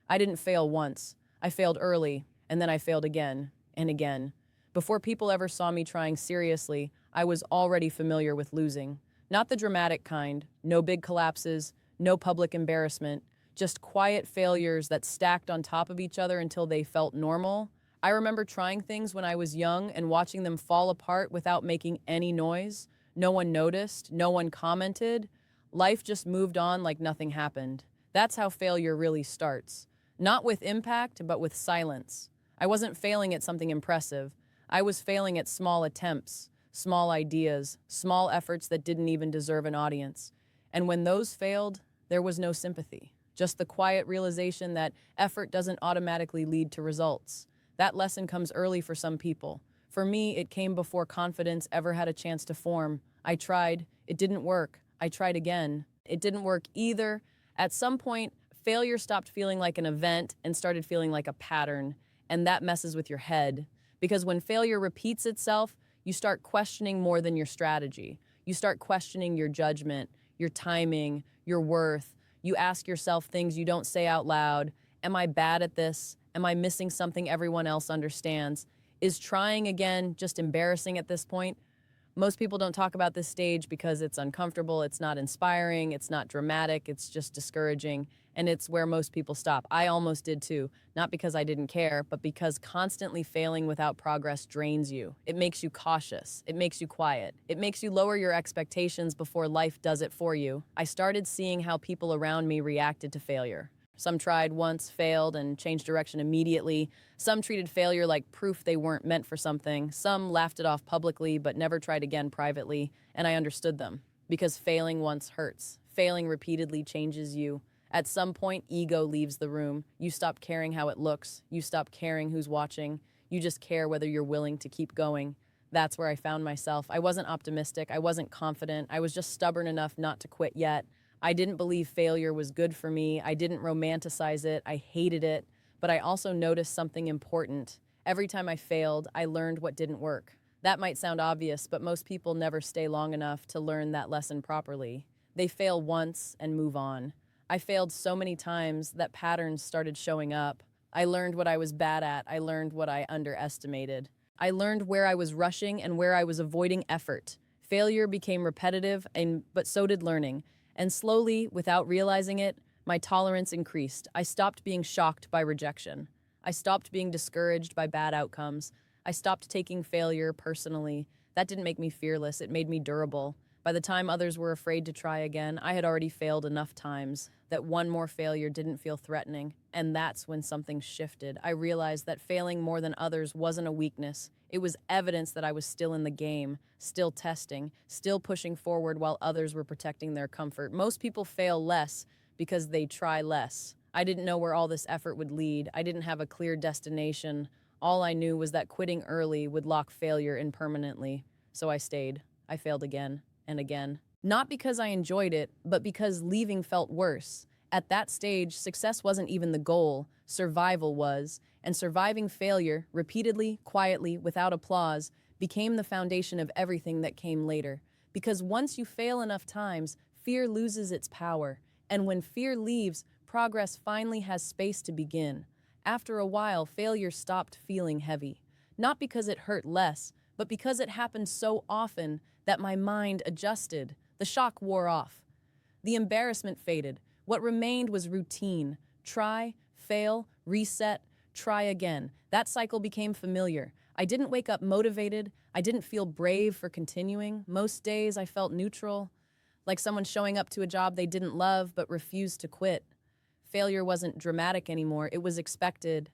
I didn't fail once. I failed early, and then I failed again and again. Before people ever saw me trying seriously, I was already familiar with losing. Not the dramatic kind, no big collapses, no public embarrassment, just quiet failures that stacked on top of each other until they felt normal. I remember trying things when I was young and watching them fall apart without making any noise. No one noticed, no one commented. Life just moved on like nothing happened. That's how failure really starts. Not with impact, but with silence. I wasn't failing at something impressive. I was failing at small attempts, small ideas, small efforts that didn't even deserve an audience. And when those failed, there was no sympathy. Just the quiet realization that effort doesn't automatically lead to results. That lesson comes early for some people. For me, it came before confidence ever had a chance to form. I tried. It didn't work. I tried again. It didn't work either. At some point, failure stopped feeling like an event and started feeling like a pattern, and that messes with your head. Because when failure repeats itself, you start questioning more than your strategy. You start questioning your judgment, your timing, your worth. You ask yourself things you don't say out loud. Am I bad at this? Am I missing something everyone else understands? Is trying again just embarrassing at this point? Most people don't talk about this stage because it's uncomfortable, it's not inspiring, it's not dramatic, it's just discouraging, and it's where most people stop. I almost did too, not because I didn't care, but because constantly failing without progress drains you. It makes you cautious, it makes you quiet, it makes you lower your expectations before life does it for you. I started seeing how people around me reacted to failure. Some tried once, failed, and changed direction immediately. Some treated failure like proof they weren't meant for something. Some laughed it off publicly but never tried again privately, and I understood them. Because failing once hurts. Failing repeatedly changes you. At some point, ego leaves the room. You stop caring how it looks. You stop caring who's watching. You just care whether you're willing to keep going. That's where I found myself. I wasn't optimistic. I wasn't confident. I was just stubborn enough not to quit yet. I didn't believe failure was good for me. I didn't romanticize it. I hated it. But I also noticed something important. Every time I failed, I learned what didn't work. That might sound obvious, but most people never stay long enough to learn that lesson properly. They fail once and move on. I failed so many times that patterns started showing up. I learned what I was bad at. I learned what I underestimated. I learned where I was rushing and where I was avoiding effort. Failure became repetitive, but so did learning. And slowly, without realizing it, my tolerance increased. I stopped being shocked by rejection. I stopped being discouraged by bad outcomes. I stopped taking failure personally. That didn't make me fearless, it made me durable. By the time others were afraid to try again, I had already failed enough times that one more failure didn't feel threatening. And that's when something shifted. I realized that failing more than others wasn't a weakness. It was evidence that I was still in the game, still testing, still pushing forward while others were protecting their comfort. Most people fail less because they try less. I didn't know where all this effort would lead. I didn't have a clear destination. All I knew was that quitting early would lock failure in permanently. So I stayed. I failed again and again. Not because I enjoyed it, but because leaving felt worse. At that stage, success wasn't even the goal, survival was, and surviving failure, repeatedly, quietly, without applause, became the foundation of everything that came later. Because once you fail enough times, fear loses its power, and when fear leaves, progress finally has space to begin. After a while, failure stopped feeling heavy. Not because it hurt less, but because it happened so often that my mind adjusted. The shock wore off. The embarrassment faded. What remained was routine. Try, fail, reset, try again. That cycle became familiar. I didn't wake up motivated. I didn't feel brave for continuing. Most days I felt neutral, like someone showing up to a job they didn't love but refused to quit. Failure wasn't dramatic anymore. It was expected,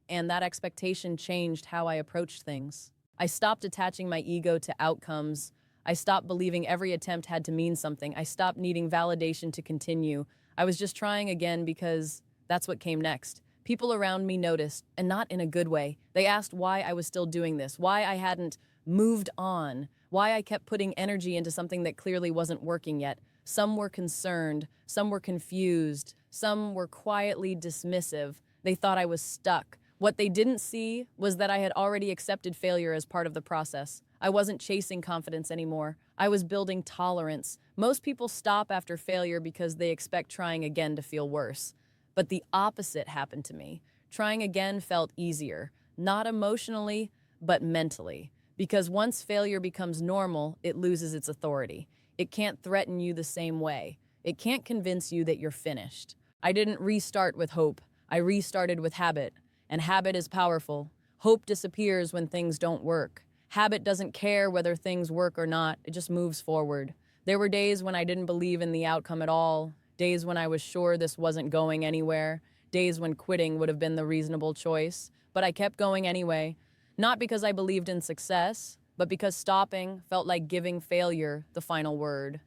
and that expectation changed how I approached things. I stopped attaching my ego to outcomes. I stopped believing every attempt had to mean something. I stopped needing validation to continue. I was just trying again because that's what came next. People around me noticed, and not in a good way. They asked why I was still doing this, why I hadn't moved on, why I kept putting energy into something that clearly wasn't working yet. Some were concerned, some were confused, some were quietly dismissive. They thought I was stuck. What they didn't see was that I had already accepted failure as part of the process. I wasn't chasing confidence anymore. I was building tolerance. Most people stop after failure because they expect trying again to feel worse. But the opposite happened to me. Trying again felt easier, not emotionally, but mentally. Because once failure becomes normal, it loses its authority. It can't threaten you the same way. It can't convince you that you're finished. I didn't restart with hope. I restarted with habit. And habit is powerful. Hope disappears when things don't work. Habit doesn't care whether things work or not. It just moves forward. There were days when I didn't believe in the outcome at all. Days when I was sure this wasn't going anywhere. Days when quitting would have been the reasonable choice. But I kept going anyway. Not because I believed in success, but because stopping felt like giving failure the final word.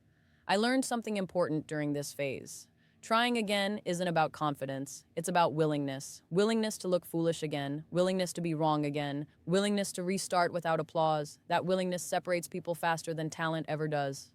I learned something important during this phase. Trying again isn't about confidence. It's about willingness. Willingness to look foolish again. Willingness to be wrong again. Willingness to restart without applause. That willingness separates people faster than talent ever does.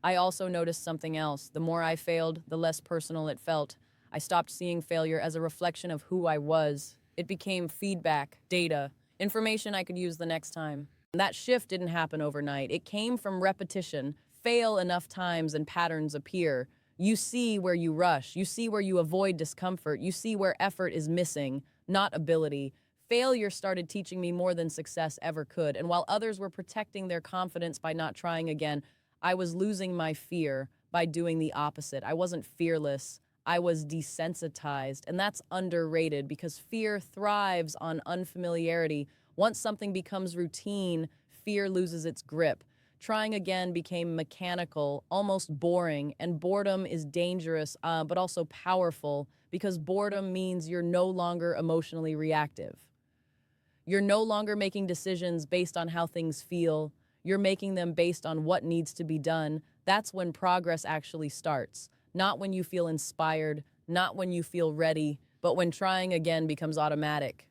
I also noticed something else. The more I failed, the less personal it felt. I stopped seeing failure as a reflection of who I was. It became feedback, data, information I could use the next time. That shift didn't happen overnight. It came from repetition. Fail enough times and patterns appear. You see where you rush. You see where you avoid discomfort. You see where effort is missing, not ability. Failure started teaching me more than success ever could. And while others were protecting their confidence by not trying again, I was losing my fear by doing the opposite. I wasn't fearless. I was desensitized. And that's underrated because fear thrives on unfamiliarity. Once something becomes routine, fear loses its grip. Trying again became mechanical, almost boring, and boredom is dangerous, but also powerful because boredom means you're no longer emotionally reactive. You're no longer making decisions based on how things feel. You're making them based on what needs to be done. That's when progress actually starts. Not when you feel inspired, not when you feel ready, but when trying again becomes automatic.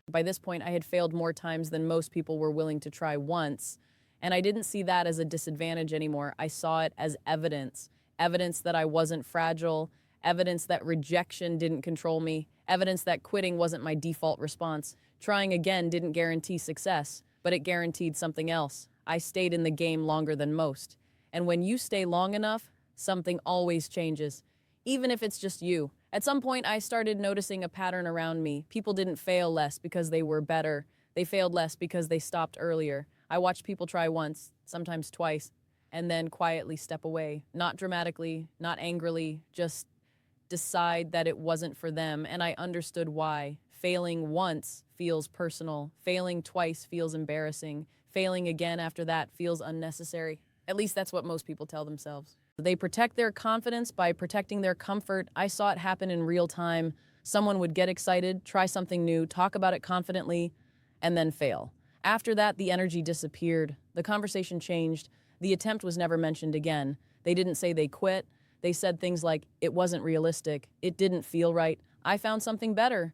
By this point, I had failed more times than most people were willing to try once. And I didn't see that as a disadvantage anymore. I saw it as evidence. Evidence that I wasn't fragile. Evidence that rejection didn't control me. Evidence that quitting wasn't my default response. Trying again didn't guarantee success, but it guaranteed something else. I stayed in the game longer than most. And when you stay long enough, something always changes, even if it's just you. At some point, I started noticing a pattern around me. People didn't fail less because they were better. They failed less because they stopped earlier. I watched people try once, sometimes twice, and then quietly step away. Not dramatically, not angrily, just decide that it wasn't for them. And I understood why. Failing once feels personal. Failing twice feels embarrassing. Failing again after that feels unnecessary. At least that's what most people tell themselves. They protect their confidence by protecting their comfort. I saw it happen in real time. Someone would get excited, try something new, talk about it confidently, and then fail. After that, the energy disappeared. The conversation changed. The attempt was never mentioned again. They didn't say they quit. They said things like, it wasn't realistic. It didn't feel right. I found something better.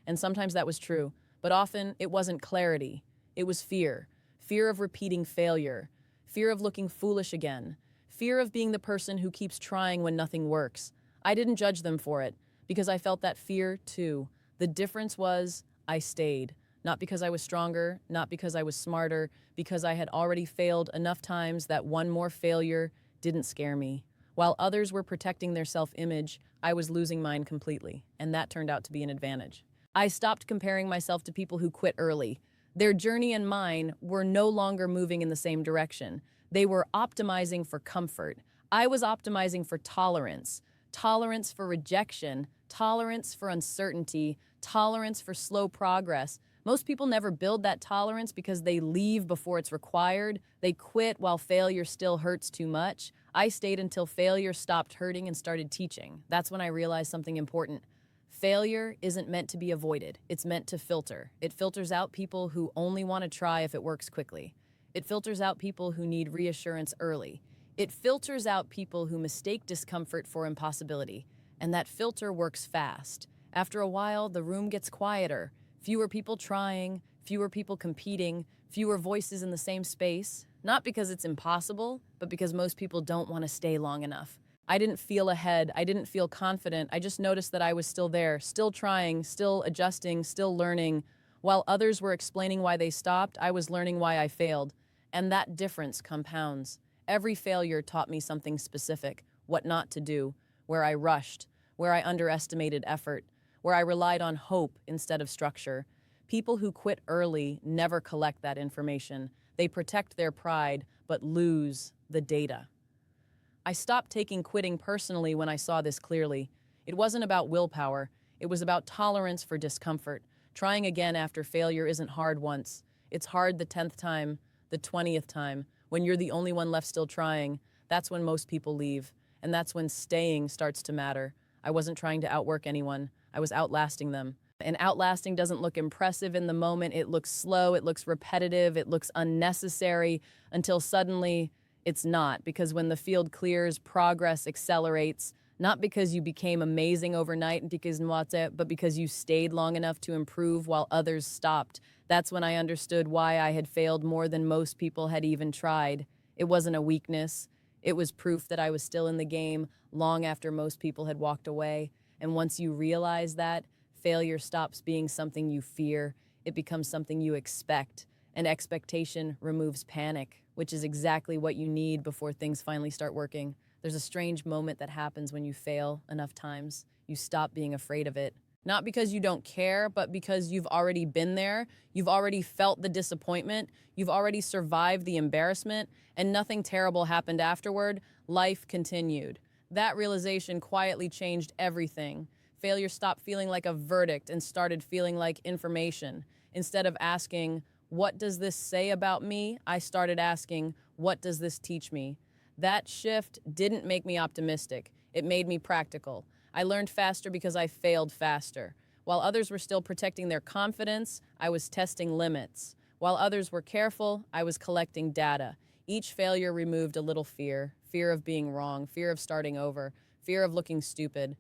And sometimes that was true. But often it wasn't clarity. It was fear. Fear of repeating failure. Fear of looking foolish again. Fear of being the person who keeps trying when nothing works. I didn't judge them for it because I felt that fear too. The difference was I stayed. Not because I was stronger, not because I was smarter, because I had already failed enough times that one more failure didn't scare me. While others were protecting their self-image, I was losing mine completely, and that turned out to be an advantage. I stopped comparing myself to people who quit early. Their journey and mine were no longer moving in the same direction. They were optimizing for comfort. I was optimizing for tolerance. Tolerance for rejection, tolerance for uncertainty, tolerance for slow progress. Most people never build that tolerance because they leave before it's required. They quit while failure still hurts too much. I stayed until failure stopped hurting and started teaching. That's when I realized something important. Failure isn't meant to be avoided. It's meant to filter. It filters out people who only want to try if it works quickly. It filters out people who need reassurance early. It filters out people who mistake discomfort for impossibility. And that filter works fast. After a while, the room gets quieter. Fewer people trying, fewer people competing, fewer voices in the same space. Not because it's impossible, but because most people don't want to stay long enough. I didn't feel ahead. I didn't feel confident. I just noticed that I was still there, still trying, still adjusting, still learning. While others were explaining why they stopped, I was learning why I failed. And that difference compounds. Every failure taught me something specific, what not to do, where I rushed, where I underestimated effort, where I relied on hope instead of structure. People who quit early never collect that information. They protect their pride, but lose the data. I stopped taking quitting personally when I saw this clearly. It wasn't about willpower. It was about tolerance for discomfort. Trying again after failure isn't hard once. It's hard the 10th time, the 20th time. When you're the only one left still trying, that's when most people leave. And that's when staying starts to matter. I wasn't trying to outwork anyone. I was outlasting them. And outlasting doesn't look impressive in the moment. It looks slow, it looks repetitive, it looks unnecessary until suddenly it's not. Because when the field clears, progress accelerates, not because you became amazing overnight, but because you stayed long enough to improve while others stopped. That's when I understood why I had failed more than most people had even tried. It wasn't a weakness. It was proof that I was still in the game long after most people had walked away. And once you realize that, failure stops being something you fear. It becomes something you expect. And expectation removes panic, which is exactly what you need before things finally start working. There's a strange moment that happens when you fail enough times. You stop being afraid of it. Not because you don't care, but because you've already been there. You've already felt the disappointment. You've already survived the embarrassment, and nothing terrible happened afterward. Life continued. That realization quietly changed everything. Failure stopped feeling like a verdict and started feeling like information. Instead of asking, "What does this say about me?" I started asking, "What does this teach me?" That shift didn't make me optimistic. It made me practical. I learned faster because I failed faster. While others were still protecting their confidence, I was testing limits. While others were careful, I was collecting data. Each failure removed a little fear. Fear of being wrong, fear of starting over, fear of looking stupid.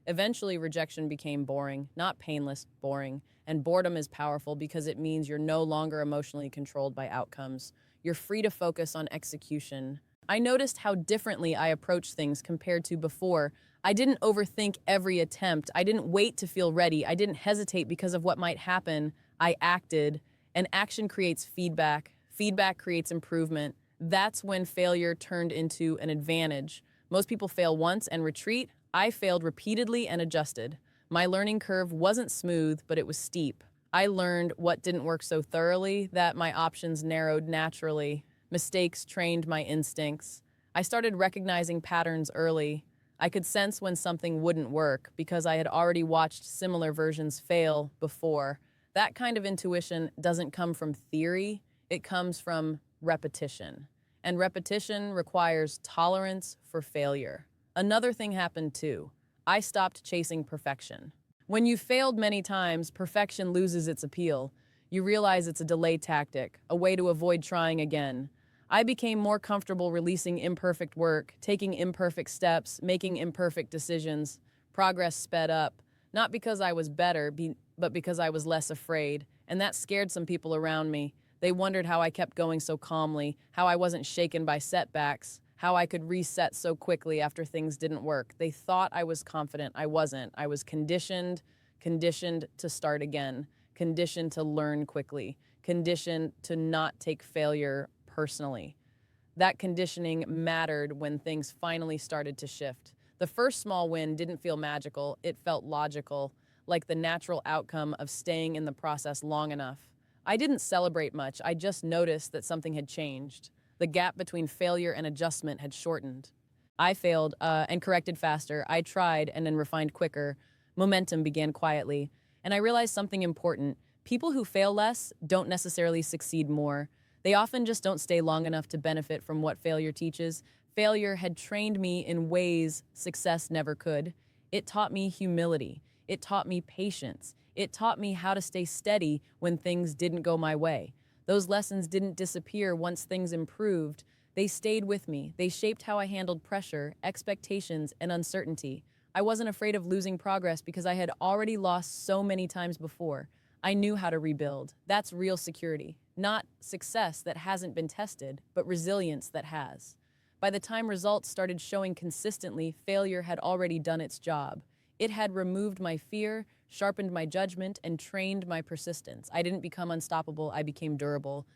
Eventually, rejection became boring, not painless, boring. And boredom is powerful because it means you're no longer emotionally controlled by outcomes. You're free to focus on execution. I noticed how differently I approached things compared to before. I didn't overthink every attempt. I didn't wait to feel ready. I didn't hesitate because of what might happen. I acted, and action creates feedback. Feedback creates improvement. That's when failure turned into an advantage. Most people fail once and retreat. I failed repeatedly and adjusted. My learning curve wasn't smooth, but it was steep. I learned what didn't work so thoroughly that my options narrowed naturally. Mistakes trained my instincts. I started recognizing patterns early. I could sense when something wouldn't work because I had already watched similar versions fail before. That kind of intuition doesn't come from theory, it comes from repetition. And repetition requires tolerance for failure. Another thing happened too. I stopped chasing perfection. When you failed many times, perfection loses its appeal. You realize it's a delay tactic, a way to avoid trying again. I became more comfortable releasing imperfect work, taking imperfect steps, making imperfect decisions. Progress sped up, not because I was better, but because I was less afraid. And that scared some people around me. They wondered how I kept going so calmly, how I wasn't shaken by setbacks, how I could reset so quickly after things didn't work. They thought I was confident. I wasn't. I was conditioned to start again, conditioned to learn quickly, conditioned to not take failure personally. That conditioning mattered when things finally started to shift. The first small win didn't feel magical, it felt logical, like the natural outcome of staying in the process long enough. I didn't celebrate much, I just noticed that something had changed. The gap between failure and adjustment had shortened. I failed and corrected faster. I tried and then refined quicker. Momentum began quietly. And I realized something important. People who fail less don't necessarily succeed more. They often just don't stay long enough to benefit from what failure teaches. Failure had trained me in ways success never could. It taught me humility. It taught me patience. It taught me how to stay steady when things didn't go my way. Those lessons didn't disappear once things improved. They stayed with me. They shaped how I handled pressure, expectations, and uncertainty. I wasn't afraid of losing progress because I had already lost so many times before. I knew how to rebuild. That's real security. Not success that hasn't been tested, but resilience that has. By the time results started showing consistently, failure had already done its job. It had removed my fear, sharpened my judgment, and trained my persistence. I didn't become unstoppable, I became durable.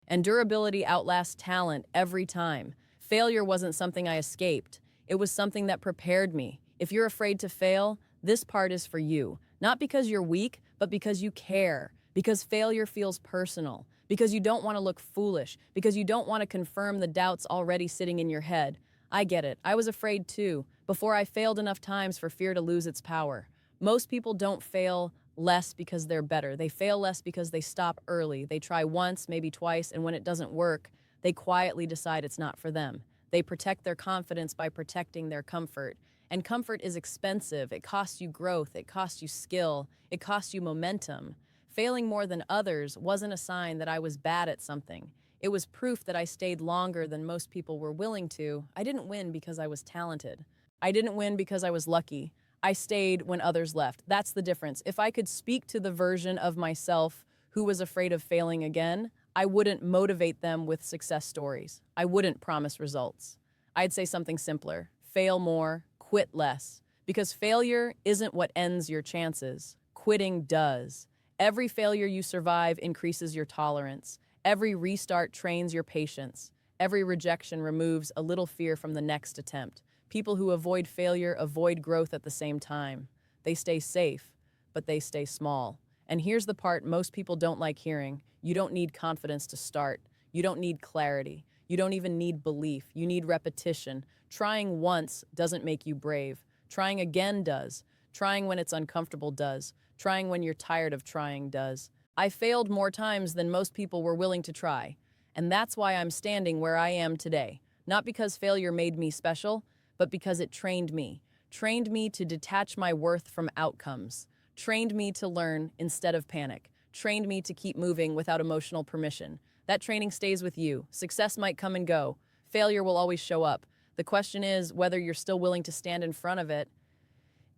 And durability outlasts talent every time. Failure wasn't something I escaped. It was something that prepared me. If you're afraid to fail, this part is for you. Not because you're weak, but because you care. Because failure feels personal. Because you don't want to look foolish. Because you don't want to confirm the doubts already sitting in your head. I get it. I was afraid too, before I failed enough times for fear to lose its power. Most people don't fail less because they're better. They fail less because they stop early. They try once, maybe twice, and when it doesn't work, they quietly decide it's not for them. They protect their confidence by protecting their comfort. And comfort is expensive. It costs you growth. It costs you skill. It costs you momentum. Failing more than others wasn't a sign that I was bad at something. It was proof that I stayed longer than most people were willing to. I didn't win because I was talented. I didn't win because I was lucky. I stayed when others left. That's the difference. If I could speak to the version of myself who was afraid of failing again, I wouldn't motivate them with success stories. I wouldn't promise results. I'd say something simpler. Fail more, quit less. Because failure isn't what ends your chances. Quitting does. Every failure you survive increases your tolerance. Every restart trains your patience. Every rejection removes a little fear from the next attempt. People who avoid failure avoid growth at the same time. They stay safe, but they stay small. And here's the part most people don't like hearing. You don't need confidence to start. You don't need clarity. You don't even need belief. You need repetition. Trying once doesn't make you brave. Trying again does. Trying when it's uncomfortable does. Trying when you're tired of trying does. I failed more times than most people were willing to try. And that's why I'm standing where I am today. Not because failure made me special, but because it trained me. Trained me to detach my worth from outcomes. Trained me to learn instead of panic. Trained me to keep moving without emotional permission. That training stays with you. Success might come and go. Failure will always show up. The question is whether you're still willing to stand in front of it.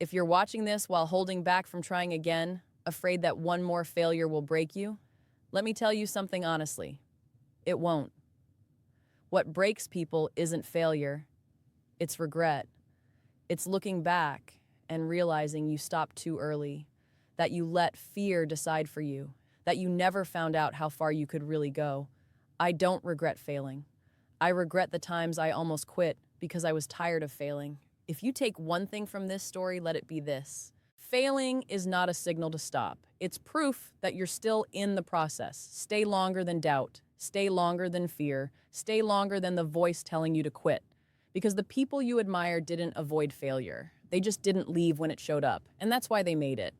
If you're watching this while holding back from trying again, afraid that one more failure will break you, let me tell you something honestly. It won't. What breaks people isn't failure. It's regret. It's looking back and realizing you stopped too early, that you let fear decide for you, that you never found out how far you could really go. I don't regret failing. I regret the times I almost quit because I was tired of failing. If you take one thing from this story, let it be this. Failing is not a signal to stop. It's proof that you're still in the process. Stay longer than doubt. Stay longer than fear. Stay longer than the voice telling you to quit. Because the people you admire didn't avoid failure. They just didn't leave when it showed up. And that's why they made it.